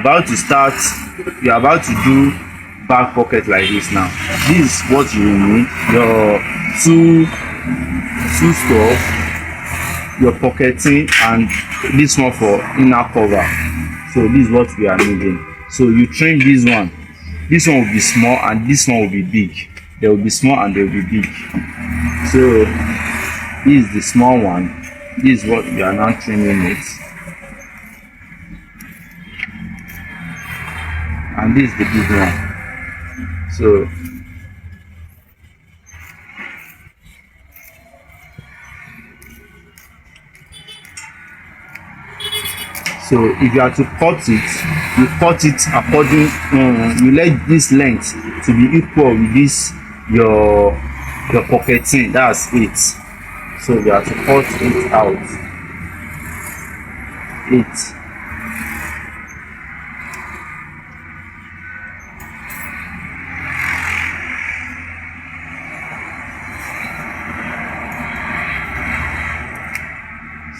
about to start, you're about to do back pocket like this now. This is what you will need: your two stuff, your pocketing, and this one for inner cover. So this is what we are needing. So you trim this one. This one will be small and this one will be big. There will be small and there will be big. So this is the small one. This is what we are now trimming it. And this is the big one. So if you are to cut it, you cut it according, you let this length to be equal with this your pocketing. That's it. So you have to cut it out.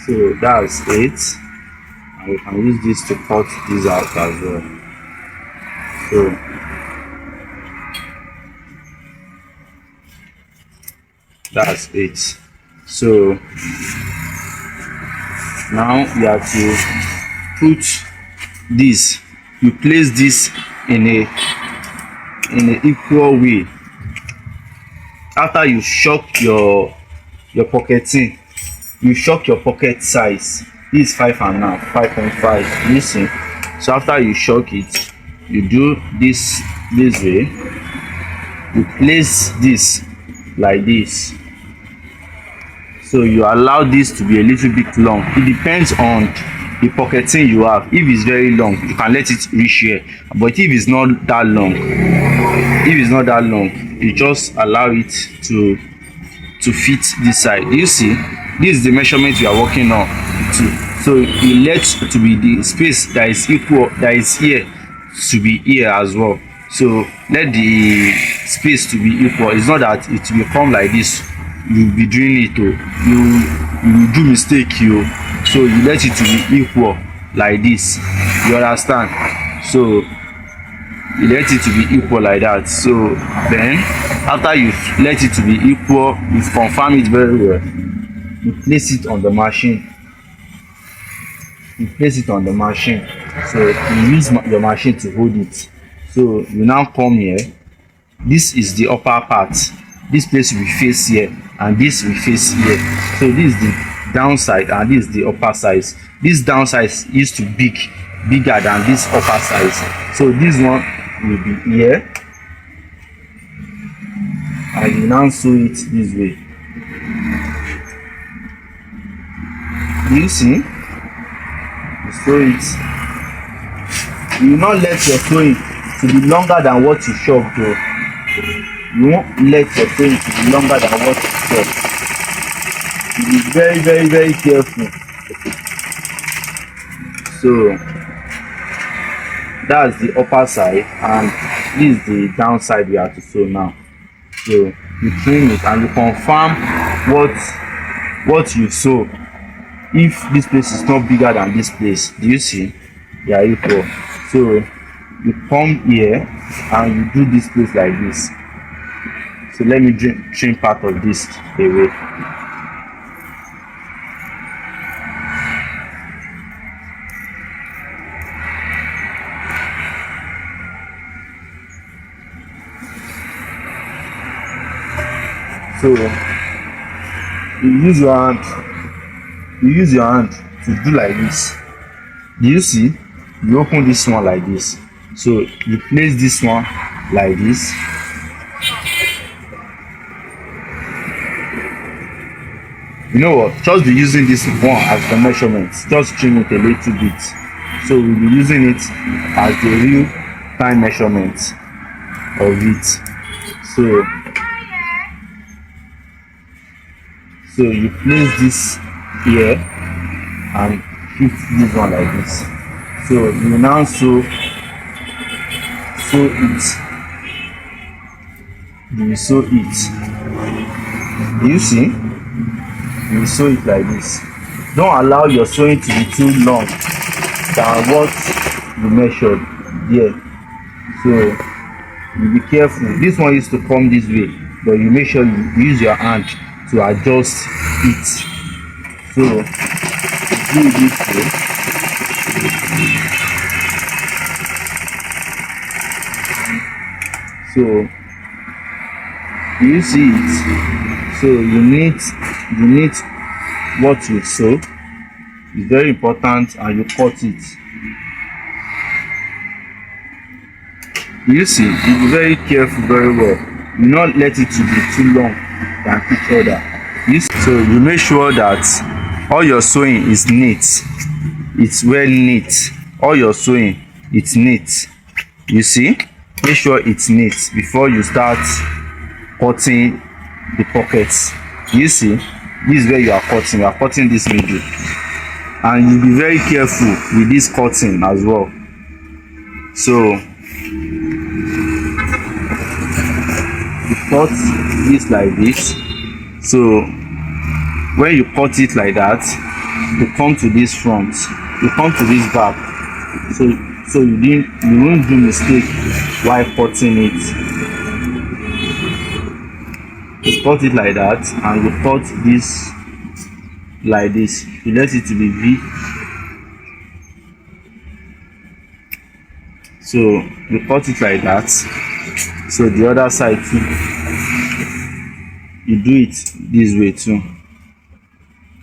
So that's it. And we can use this to cut this out as well. So that's it. So now you have to put this, you place this in a equal way. After you shock your pocketing, you shock your pocket size. This is 5.5, 5.5. Listen. So after you shock it, you do this way. You place this like this. So you allow this to be a little bit long. It depends on the pocketing you have. If it's very long, you can let it reach here. But if it's not that long, you just allow it to fit this side. You see, this is the measurement we are working on. So you let to be the space that is equal, that is here, to be here as well. So let the space to be equal. It's not that it will come like this. You'll be doing it, you will do mistake. So you let it to be equal like this. You understand? So you let it to be equal like that. So then after you let it to be equal, you confirm it very well. You place it on the machine. So you use your machine to hold it. So you now come here. This is the upper part. This place will face here and this will face here. So this is the downside and this is the upper size. This downside used to be bigger than this upper size. So this one will be here, and you now sew it this way. Do you see? You sew it. You will not let your sewing to be longer than what you shop though. You won't let your sewing to be longer than what you shop. You be very, very, very careful. So that's the upper side and this is the downside we have to sew now. So you trim it and you confirm what you sew. If this place is not bigger than this place, do you see? They are equal. So you come here and you do this place like this. So let me trim part of this away. So you use your hand to do like this. Do you see? You open this one like this. So you place this one like this. You know what? Just be using this one as the measurement. Just trim it a little bit. So we'll be using it as the real time measurement of it. So you place this here and fit this one like this. So you now sew it. You sew it. Do you see? You sew it like this. Don't allow your sewing to be too long than what you measured there. So you be careful. This one used to come this way, but you make sure you use your hand to adjust it. So you do it this way. So you see it. So you need what you sew. It's very important, and you cut it. You see, you be very careful very well. You not let it to be too long than each other. So you make sure that all your sewing is neat. It's well neat. All your sewing, it's neat. You see, make sure it's neat before you start cutting the pockets. You see, this is where you are cutting. You are cutting this middle, and you be very careful with this cutting as well. So you cut this like this. So when you cut it like that, you come to this front, you come to this back. So you won't do mistake while cutting it. You cut it like that, and you cut this like this. You let it to be V. So you cut it like that. So the other side too, you do it this way too.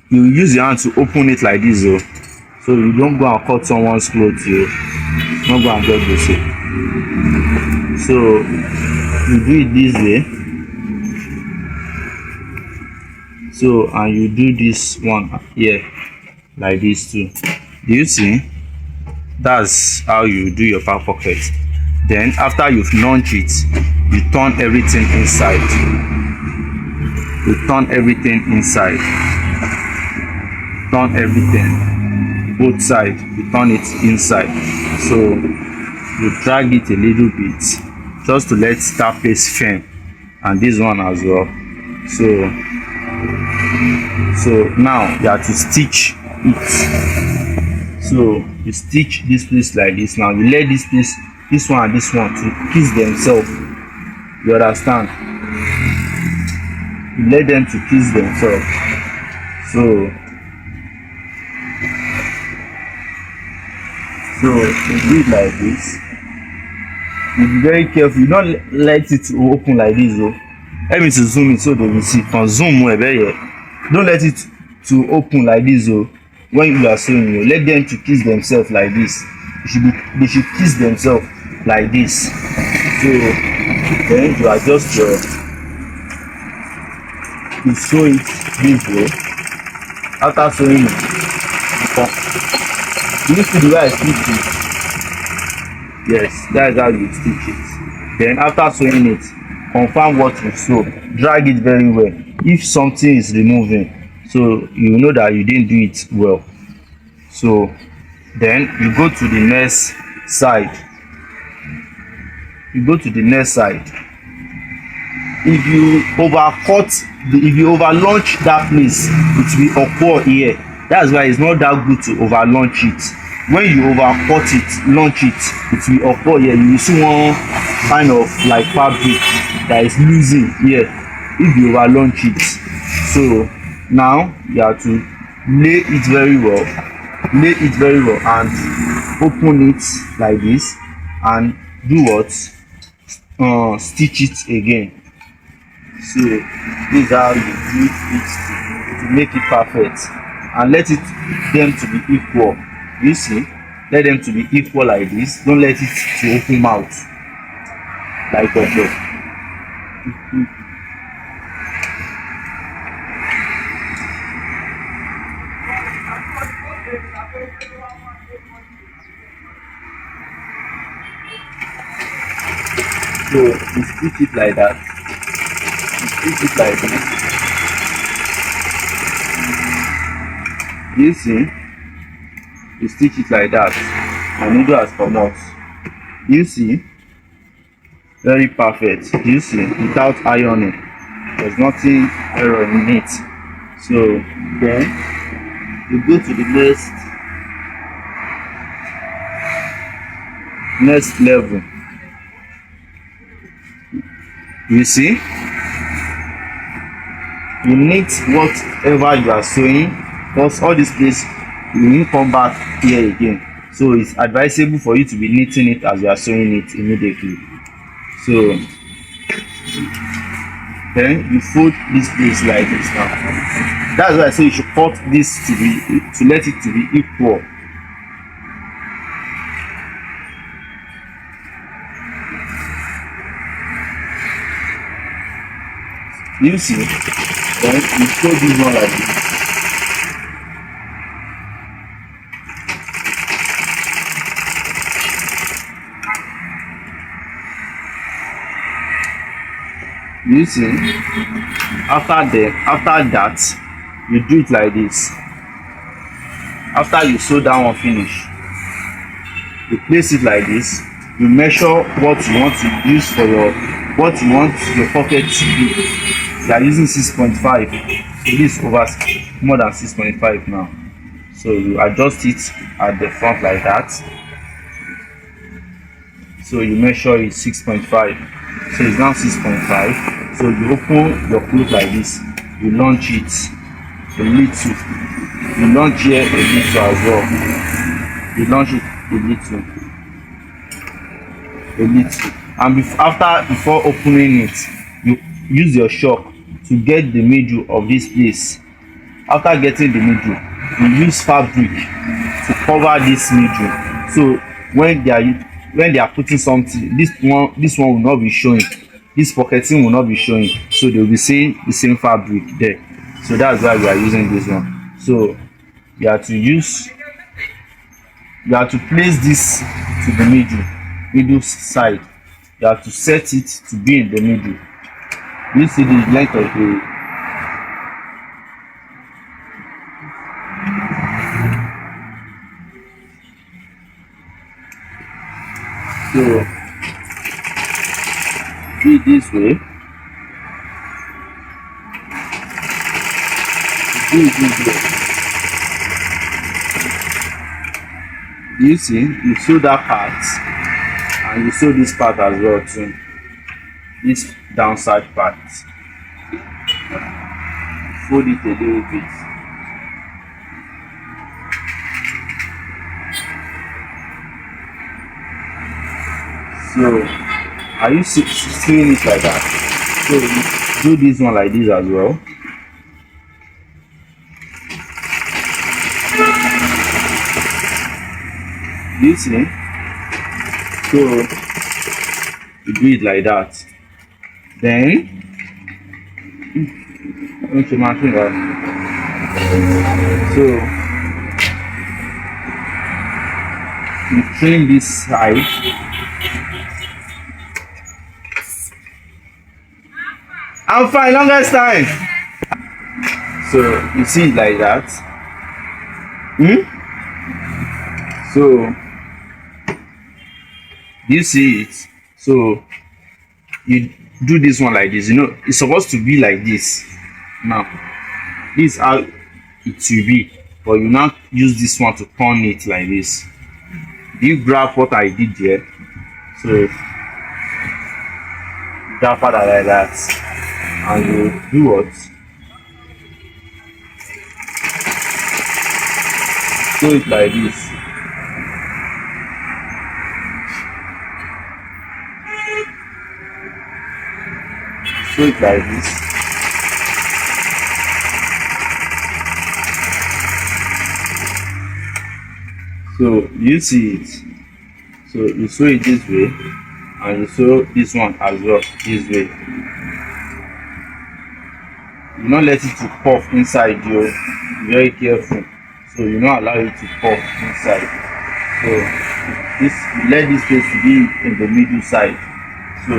You use your hand to open it like this though, so you don't go and cut someone's clothes. You don't go and get this way. So you do it this way. So and you do this one here like this too. Do you see? That's how you do your back pocket. Then after you've launched it, you turn everything inside. You turn everything inside. Turn everything, both sides, you turn it inside. So you drag it a little bit just to let that piece firm, and this one as well. So now you have to stitch it. So you stitch this piece like this. Now you let this piece, this one and this one, to kiss themselves. You understand? You let them to kiss themselves. So you do it like this. You be very careful. You don't let it open like this though. Let me to zoom it so they will see. Can zoom more here. Don't let it to open like this though. When you are sewing, you let them to kiss themselves like this. They should kiss themselves like this. So then you adjust your, you sew it this way. After sewing it, you see the way I stitch it. Yes, that's how you stitch it. Then after sewing it, confirm what you sew. Drag it very well. If something is removing, so you know that you didn't do it well. So then you go to the next side. You go to the next side. If you if you over launch that place, it will occur here. That's why it's not that good to over launch it. When you overcut it, launch it, it will occur here. You will see one kind of like fabric that is losing here if you over launch it. So now you have to lay it very well, and open it like this, and do what? Stitch it again. So this is how you do it to make it perfect, and let it them to be equal. You see, let them to be equal like this. Don't let it to open mouth like that. So you stitch it like that. You stitch it like this. You see, you stitch it like that. My needle has come out. You see, very perfect. You see, without ironing, there's nothing error in it. So then you go to the next. next level. You see, you knit whatever you are sewing, because all this place you will come back here again, so it's advisable for you to be knitting it as you are sewing it immediately. So then you fold this place like this. Now that's why I say you should cut this to let it to be equal. You see, then you fold this one like this. You see, after that you do it like this. After you sew that one finish, you place it like this. You measure what you want to use for your pocket to be. You are using 6.5, so this is over more than 6.5 now, so you adjust it at the front like that. So you measure it 6.5, so it's now 6.5. So you open your cloth like this, you launch it a little, you launch here a little as well, you launch it a little, and before opening it, you use your shock to get the middle of this place. After getting the middle, you use fabric to cover this middle, so when they are putting something, this one will not be showing, this pocketing will not be showing, so they will be seeing the same fabric there. So that's why we are using this one. So you have to place this to the middle side. You have to set it to be in the middle. You see the length of the so do it this way. Do it this way. You see, you sew that part and you sew this part as well too. This downside part, fold it a little bit. So are you seeing it like that? So you do this one like this as well. You see, so you do it like that. Then so you trim this side. I'm fine, longest time. So you see it like that. So do you see it? So you do this one like this. You know, it's supposed to be like this. Now this is how it will be, but you now use this one to turn it like this. You grab what I did there, so grab part like that, and you do what? Sew it like this. Sew it like this. So you see it. So you sew it this way, and you sew this one as well this way. You not let it to puff inside. You be very careful, so you not allow it to puff inside. So this, you let this place to be in the middle side. So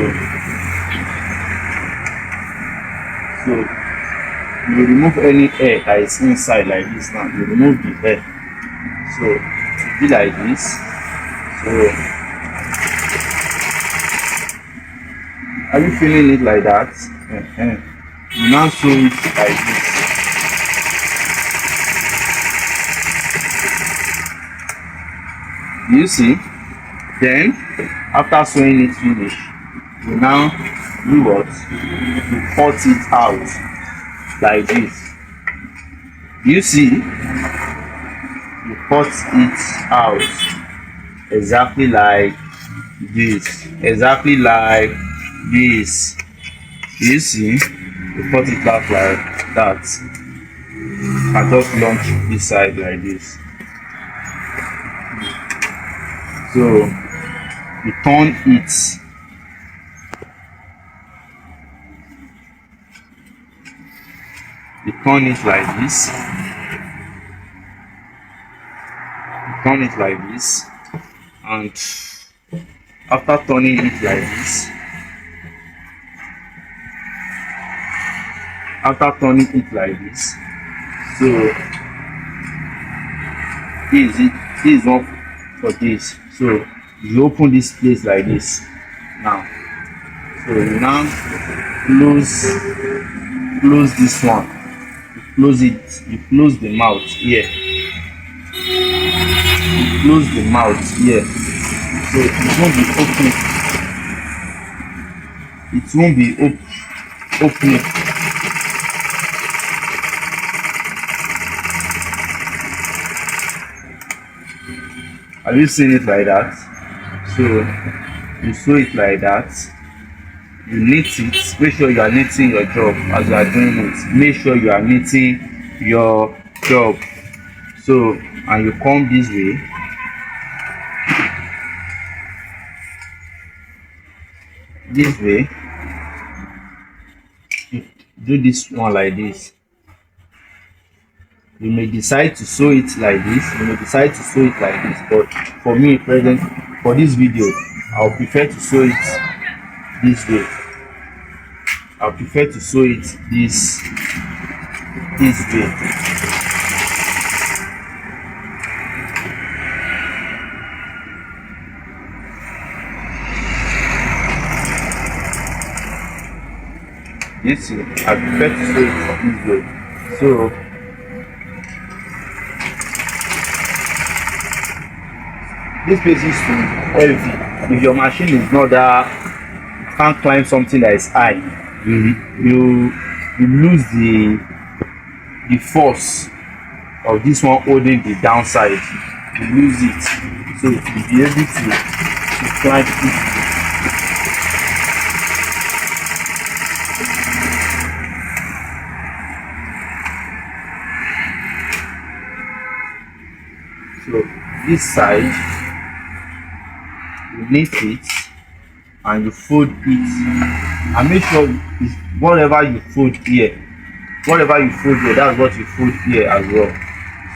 you remove any air that is inside like this. Now you remove the air, so it be like this. So are you feeling it like that? You now sew it like this. You see, Then after sewing it finish, you now do what? You cut it out like this. You see, you cut it out exactly like this, exactly like this. You see, you cut it out like that, and just launch this side like this. So you turn it, like this, turn it like this, and after turning it like this, so this is one for this. So you open this place like this now. So you now close this one, close it, you close the mouth here, so it won't be opening. Have you seen it like that? So you sew it like that, you knit it. Make sure you are knitting your job as you are doing it. Make sure you are knitting your job. So, and you come this way, you do this one like this. You may decide to sew it like this, but for me present, for this video, I'll prefer to sew it this way. This way. You see, I prefer to sew it this way. So this place is too heavy. If your machine is not that, you can't climb something that is high, you lose the force of this one holding the downside. You lose it, so you will be able to climb it. So this side, you knit it and you fold it, and make sure whatever you fold here, that's what you fold here as well.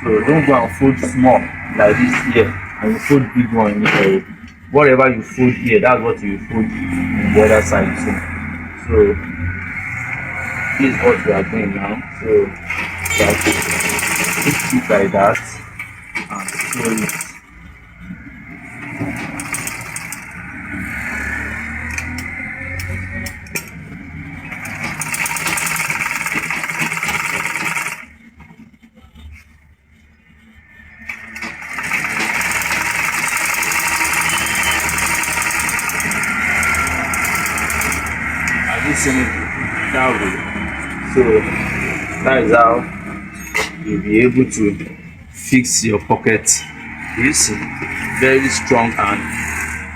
So don't go and fold small like this here and you fold big one here. Whatever you fold here, that's what you fold on the other side too. So this is what we are doing now. So we have to fix it like that and sew it. It that way. So that is how you'll be able to fix your pocket. You see, very strong and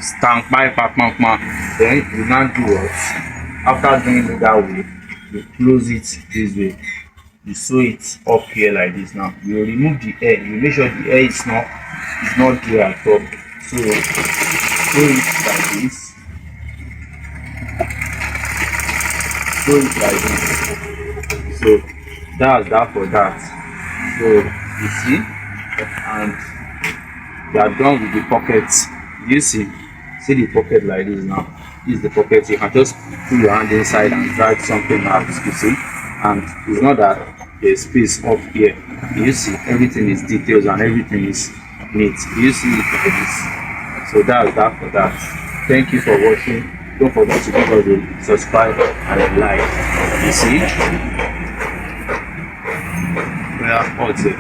stank by papa. Then you now do what? After doing it that way, you close it this way. You sew it up here like this. Now you remove the air. You make sure the air is not there at all. So sew it like this. So it's like this. So that's that for that. So you see, and you are done with the pockets. You see the pocket like this now. This is the pocket. You can just put your hand inside and drag something out. You see, and it's not that there's space up here. You see, everything is details and everything is neat. You see it like this. So that's that for that. Thank you for watching. Don't forget to give us a subscribe and a like. You see? We are out here.